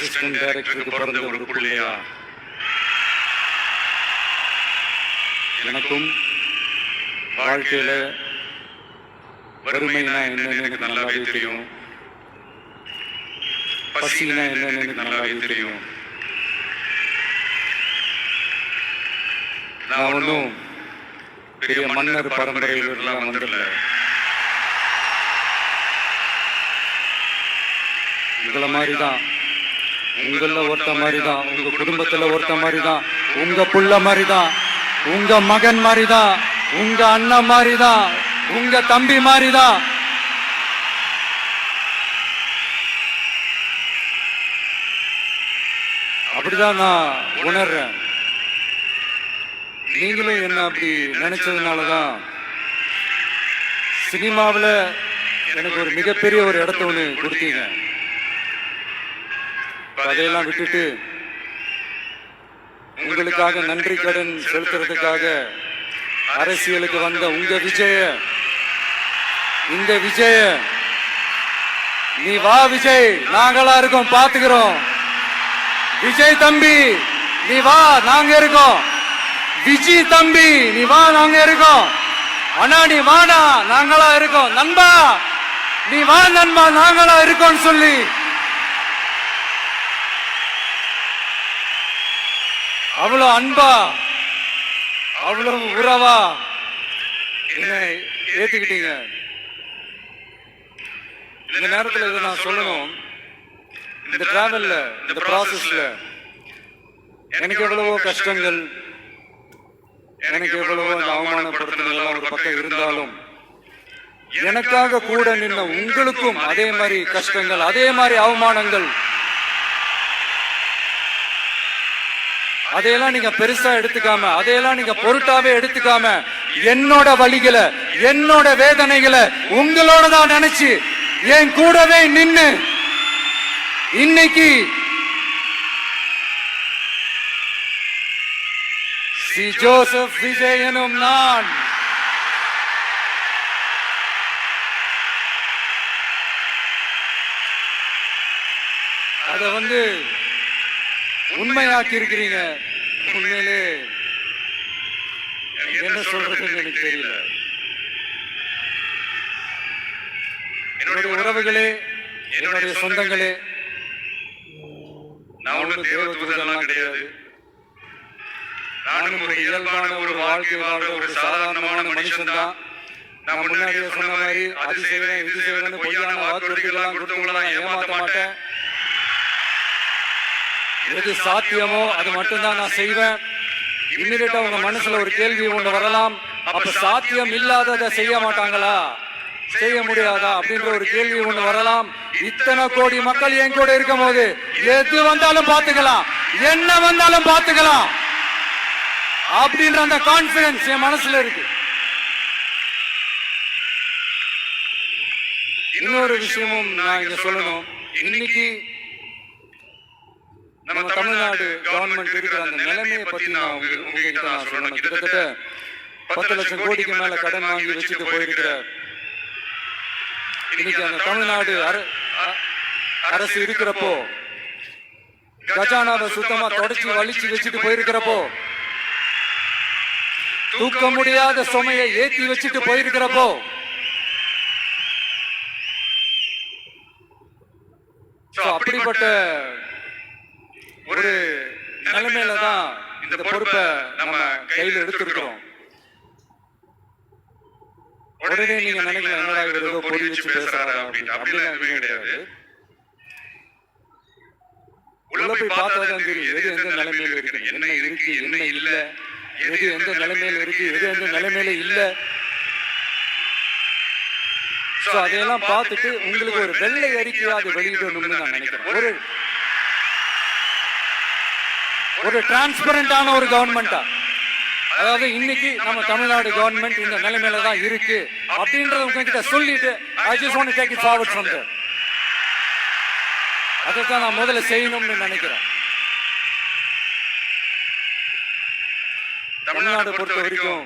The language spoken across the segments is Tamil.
அசிஸ்டன்ட் டைரக்டருக்கு பிறந்த ஒரு பிள்ளையா எனக்கும் வாழ்க்கையில வறுமைனா என்னன்னு எனக்கு நல்லாவே தெரியும், பசினா என்னன்னு எனக்கு நல்லாவே தெரியும். நான் ஒன்றும் பெரிய மன்னர் பரம்பரையிலாம் வந்துடல. உங்களை மாதிரி தான், உங்கள ஒருத்த மாதிரி தான், உங்க குடும்பத்துல ஒருத்த மாதிரி தான், உங்க புள்ள மாதிரி தான், உங்க மகன் மாதிரி தான், உங்க அண்ணன் மாதிரி தான், உங்க தம்பி மாதிரி தான். அப்படிதான் நான் உணர்றேன். நீங்களும் என்ன அப்படி நினைச்சதுனாலதான் சினிமாவில் எனக்கு ஒரு மிகப்பெரிய ஒரு இடத்த ஒன்று கொடுத்தீங்க. அதையெல்லாம் விட்டுட்டு உங்களுக்காக நன்றி கடன் செலுத்துறதுக்காக அரசியலுக்கு வந்த உங்க விஜய, இந்த விஜய, நீ வா விஜய், நாங்களா இருக்கோம், பாத்துக்கிறோம். விஜய் தம்பி நீ வா, நாங்க இருக்கோம். விஜய் தம்பி நீ வா, நாங்க இருக்கோம். அண்ணா நீ வாடா, நாங்களா இருக்கோம். நண்பா நீ வா நண்பா, நாங்களா இருக்கோம் சொல்லி அவ்வளவு அன்பா, அவ்வளவு உறவா என்ன ஏத்துக்கிட்டீங்க. இந்த நேரத்தில் இதை நான் சொல்லணும். இந்த டிராவல்ல, இந்த ப்ராசஸ்ல எனக்கு எவ்வளவோ கஷ்டங்கள், எனக்கு எவ்வளவோ அவமானப்படுத்தினதெல்லாம் ஒரு பக்கம் இருந்தாலும் எனக்காக கூட நின்ன உங்களுக்கும் அதே மாதிரி கஷ்டங்கள், அதே மாதிரி அவமானங்கள், அதையெல்லாம் நீங்க பெருசா எடுத்துக்காம, அதையெல்லாம் நீங்க பொருட்டாவே எடுத்துக்காம, என்னோட வலிகளை, என்னோட வேதனைகளை உங்களோட தான் நினைச்சு என் கூடவே நின்னு இன்னைக்கு சி ஜோசப் விஜய் எனும் நான் அத உண்மையாக்கி இருக்கிறீங்க. உண்மையிலே என்ன சொல்றதுன்னு எனக்கு தெரியல. என்னுடைய உறவுகளே, என்னுடைய சொந்தங்களே, நான் ஒன்றும் தேவதூதெல்லாம் கிடையாது. நானும் ஒரு இயல்பான ஒரு வாழ்க்கை வாழ்ற ஒரு சாதாரணமான மனுஷன் தான். நான் முன்னாடியே சொன்ன மாதிரி அது செய்வேன் இது செய்வேன் பொய்யான வாக்குறுதிகள்லாம் கொடுத்தவங்கள நான் ஏமாற்ற மாட்டேன். எது சாத்தியமோ அது மட்டும்தான் நான் செய்வேன். இம்மிடியட்டா உங்க மனசுல ஒரு கேள்வி ஒண்ணு வரலாம், அப்ப சாத்தியம் இல்லாததை செய்ய மாட்டாங்களா, செய்ய முடியாதா அப்படின்ற ஒரு கேள்வி ஒண்ணு வரலாம். இத்தனை கோடி மக்கள் என் கூட இருக்கும் போது எது வந்தாலும் பாத்துக்கலாம், என்ன வந்தாலும் பாத்துக்கலாம் அப்படின்ற அந்த கான்பிடன்ஸ் என் மனசுல இருக்கு. இன்னொரு விஷயமும் நான் இங்க சொல்லணும். இன்னைக்கு நம்ம தமிழ்நாடு கவர்மெண்ட் இருக்கிற அந்த நிலைமையை பத்தி நான் உங்ககிட்ட நான் சொல்லணும். கிட்டத்தட்ட 10 லட்சம் கோடிக்கு மேல கடன் வாங்கி வச்சுட்டு போயிருக்கிற இன்னைக்கு அந்த தமிழ்நாடு அரசு இருக்கிறப்போ, கஜானாவை சுத்தமா தொடச்சி வலிச்சு வச்சுட்டு போயிருக்கிறப்போ, தூக்க முடியாத சுமையை ஏற்றி வச்சுட்டு போயிருக்கிறப்போ, அப்படிப்பட்ட ஒரு நிலைமையில தான் இந்த பொறுப்பை நம்ம கையில் எடுத்திருக்கிறோம். உடனே நீங்க நினைக்கலாம், என்னடா இவர் ஏதோ பொறி வச்சு பேசுறாரு அப்படின்னு. அப்படிலாம் எதுவுமே கிடையாது. உள்ள போய் பார்த்தாதான் தெரியும் எது எந்த நிலைமையில இருக்கு, என்ன இருக்கு என்ன இல்ல, எது எந்த நிலைமையில இருக்கு எது எந்த நிலைமையில இல்ல. அதையெல்லாம் பார்த்துட்டு உங்களுக்கு ஒரு வெள்ளை அறிக்கையா அது வெளியிடணும்னு நான் நினைக்கிறேன். ஒரு டிரான்ஸ்பரண்டான ஒரு கவர்மெண்டா, அதாவது இன்னைக்கு நம்ம தமிழ்நாடு கவர்மெண்ட் இந்த நிலைமையில தான் இருக்கு அப்படின்றத உங்ககிட்ட சொல்லிட்டு I just want to take it forward from there. அதைத்தான் நான் முதல்ல செய்யணும்னு நினைக்கிறேன். தமிழ்நாடு பொறுத்த வரைக்கும்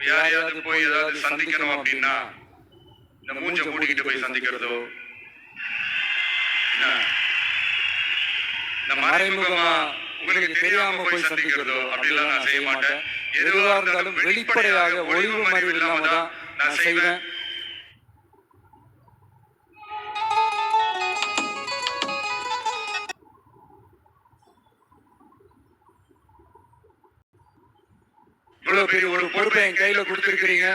யாரையாவது போய் ஏதாவது சந்திக்கணும் அப்படின்னா இந்த மூஞ்ச மூடிக்கிட்டு போய் சந்திக்கிறதோ, இந்த மறைமுகமா உங்களுக்கு தெரியாம போய் சந்திக்கிறதோ அப்படிலாம் நான் செய்ய மாட்டேன். எதுவா இருந்தாலும் வெளிப்படையாக ஒளிவு மறைவு இல்லாம தான் நான் செய்வேன். இவ்வளவு பெரிய ஒரு பொறுப்பை என் கையில கொடுத்திருக்கிறீங்க.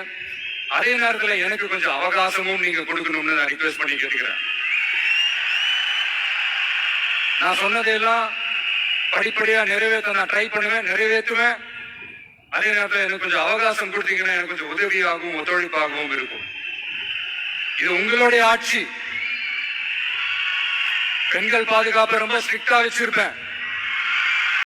அதே நேரத்துல எனக்கு கொஞ்சம் அவகாசமும் நீங்க கொடுக்கணும்னு நான் ரிக்வெஸ்ட் பண்ணி கேட்கிறேன். நான் சொன்னதெல்லாம் படிப்படியா நிறைவேற்ற நான் ட்ரை பண்ணுவேன், நிறைவேற்றுவேன். அதே நேரத்தில் எனக்கு கொஞ்சம் அவகாசம் கொடுத்தீங்கன்னா எனக்கு கொஞ்சம் உதவியாகவும் ஒத்துழைப்பாகவும் இருக்கும். இது உங்களுடைய ஆட்சி. பெண்கள் பாதுகாப்பை ரொம்ப ஸ்ட்ரிக்டா வச்சிருப்பேன்.